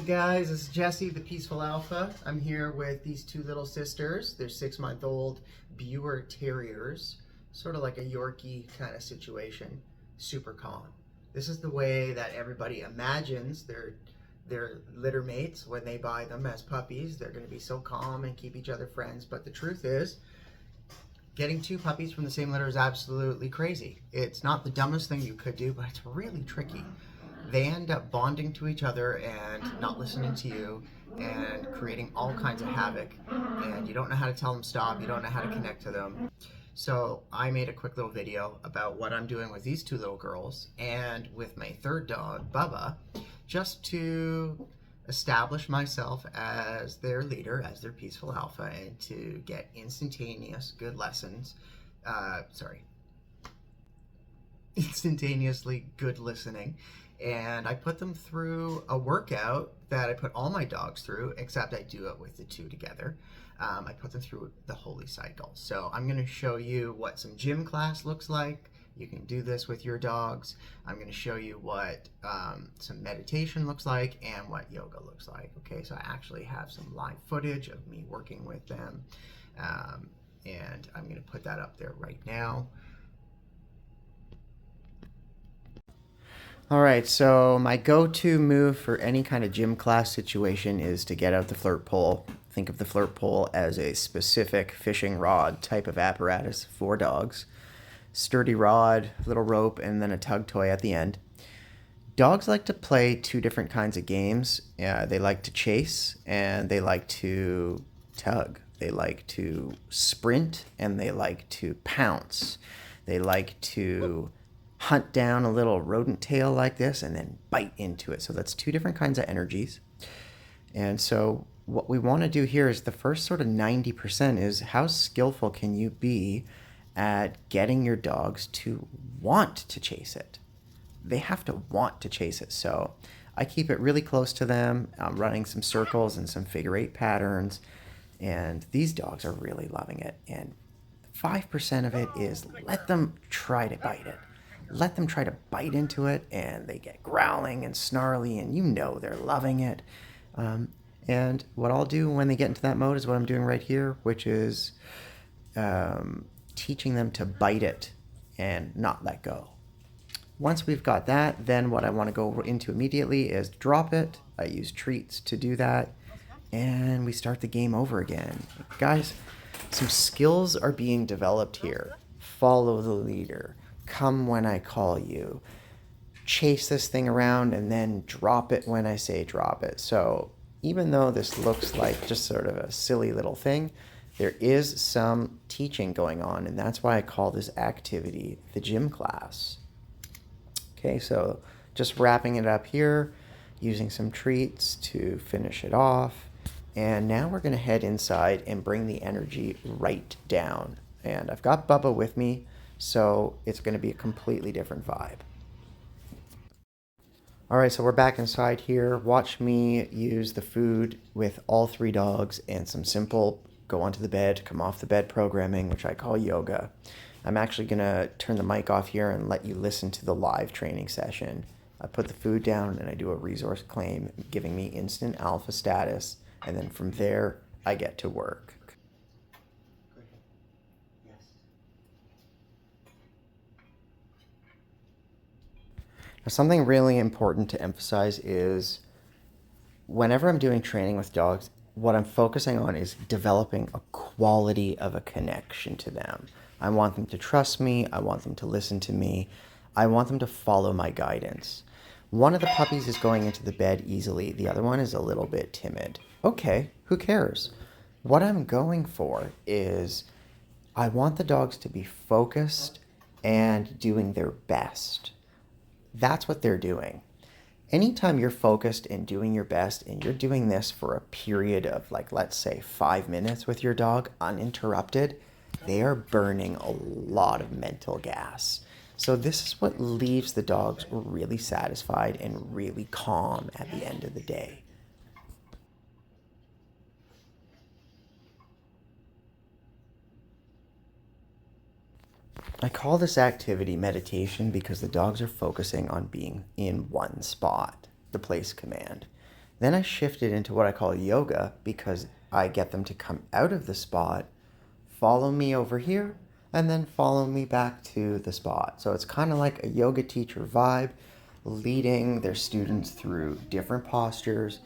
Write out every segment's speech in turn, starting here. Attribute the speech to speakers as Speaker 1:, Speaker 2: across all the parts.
Speaker 1: guys, this is Jesse, the Peaceful Alpha. I'm here with these two little sisters. They're 6-month-old Biewer Terriers, sort of like a Yorkie kind of situation, super calm. This is the way that everybody imagines their litter mates when they buy them as puppies. They're going to be so calm and keep each other friends, but the truth is, getting two puppies from the same litter is absolutely crazy. It's not the dumbest thing you could do, but it's really tricky. They end up bonding to each other and not listening to you and creating all kinds of havoc. And you don't know how to tell them stop, you don't know how to connect to them. So I made a quick little video about what I'm doing with these two little girls and with my third dog, Bubba, just to establish myself as their leader, as their peaceful alpha, and to get instantaneous good lessons. Instantaneously good listening. And I put them through a workout that I put all my dogs through, except I do it with the two together. I put them through the holy cycle. So I'm going to show you what some gym class looks like. You can do this with your dogs. I'm going to show you what some meditation looks like and what yoga looks like. Okay, so I actually have some live footage of me working with them. And I'm going to put that up there right now. All right, so my go-to move for any kind of gym class situation is to get out the flirt pole. Think of the flirt pole as a specific fishing rod type of apparatus for dogs. Sturdy rod, little rope, and then a tug toy at the end. Dogs like to play two different kinds of games. They like to chase and they like to tug. They like to sprint and they like to pounce. They like to hunt down a little rodent tail like this and then bite into it. So that's two different kinds of energies. And so what we want to do here is the first sort of 90% is how skillful can you be at getting your dogs to want to chase it. They have to want to chase it. So I keep it really close to them. I'm running some circles and some figure-8 patterns. And these dogs are really loving it. And 5% of it is let them try to bite it. Let them try to bite into it, and they get growling and snarly, and you know they're loving it. And what I'll do when they get into that mode is what I'm doing right here, which is teaching them to bite it and not let go. Once we've got that, then what I want to go into immediately is drop it. I use treats to do that, and we start the game over again. Guys, some skills are being developed here. Follow the leader. Come when I call you. Chase this thing around and then drop it when I say drop it. So even though this looks like just sort of a silly little thing, there is some teaching going on, and that's why I call this activity the gym class. Okay, so just wrapping it up here, using some treats to finish it off. And now we're going to head inside and bring the energy right down. And I've got Bubba with me, so it's going to be a completely different vibe. All right, so we're back inside here. Watch me use the food with all three dogs and some simple go onto the bed, come off the bed programming, which I call yoga. I'm actually going to turn the mic off here and let you listen to the live training session. I put the food down and I do a resource claim, giving me instant alpha status, and then from there, I get to work. Now, something really important to emphasize is whenever I'm doing training with dogs, what I'm focusing on is developing a quality of a connection to them. I want them to trust me. I want them to listen to me. I want them to follow my guidance. One of the puppies is going into the bed easily. The other one is a little bit timid. Okay, who cares? What I'm going for is I want the dogs to be focused and doing their best. That's what they're doing. Anytime you're focused and doing your best and you're doing this for a period of, like, let's say 5 minutes with your dog uninterrupted, they are burning a lot of mental gas. So this is what leaves the dogs really satisfied and really calm at the end of the day. I call this activity meditation because the dogs are focusing on being in one spot, the place command. Then I shifted into what I call yoga because I get them to come out of the spot, follow me over here, and then follow me back to the spot. So it's kind of like a yoga teacher vibe, leading their students through different postures.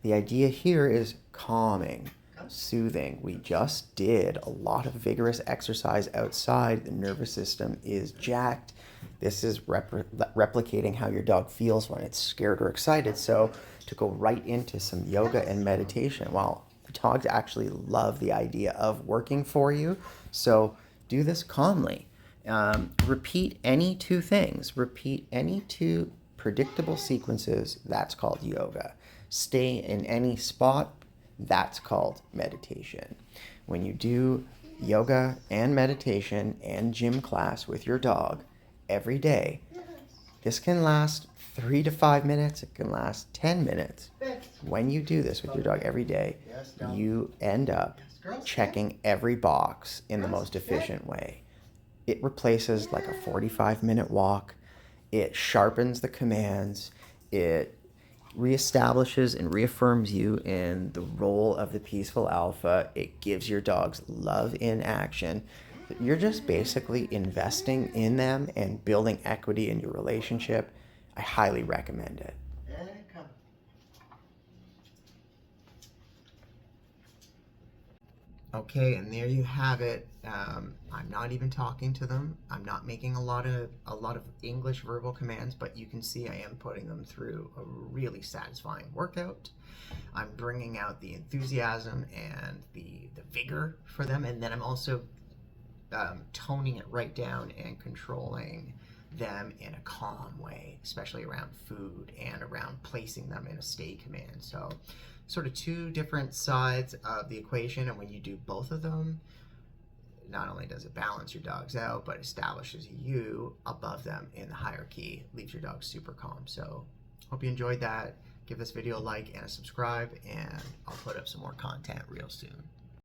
Speaker 1: The idea here is calming, soothing. We just did a lot of vigorous exercise outside. The nervous system is jacked. This is replicating how your dog feels when it's scared or excited. So to go right into some yoga and meditation, well, dogs actually love the idea of working for you. So do this calmly. Repeat any two things. Repeat any two predictable sequences. That's called yoga. Stay in any spot. That's called meditation. When you do yoga and meditation and gym class with your dog every day, this can last 3 to 5 minutes. It can last 10 minutes. When you do this with your dog every day, you end up checking every box in the most efficient way. It replaces like a 45-minute walk. It sharpens the commands. It reestablishes and reaffirms you in the role of the peaceful alpha. It gives your dogs love in action. You're just basically investing in them and building equity in your relationship. I highly recommend it. Okay, and there you have it. I'm not even talking to them. I'm not making a lot of English verbal commands, but you can see I am putting them through a really satisfying workout. I'm bringing out the enthusiasm and the vigor for them, and then I'm also toning it right down and controlling them in a calm way, especially around food and around placing them in a stay command. So sort of two different sides of the equation, and when you do both of them, not only does it balance your dogs out, but establishes you above them in the hierarchy, leaves your dog super calm. So hope you enjoyed that. Give this video a like and a subscribe, and I'll put up some more content real soon.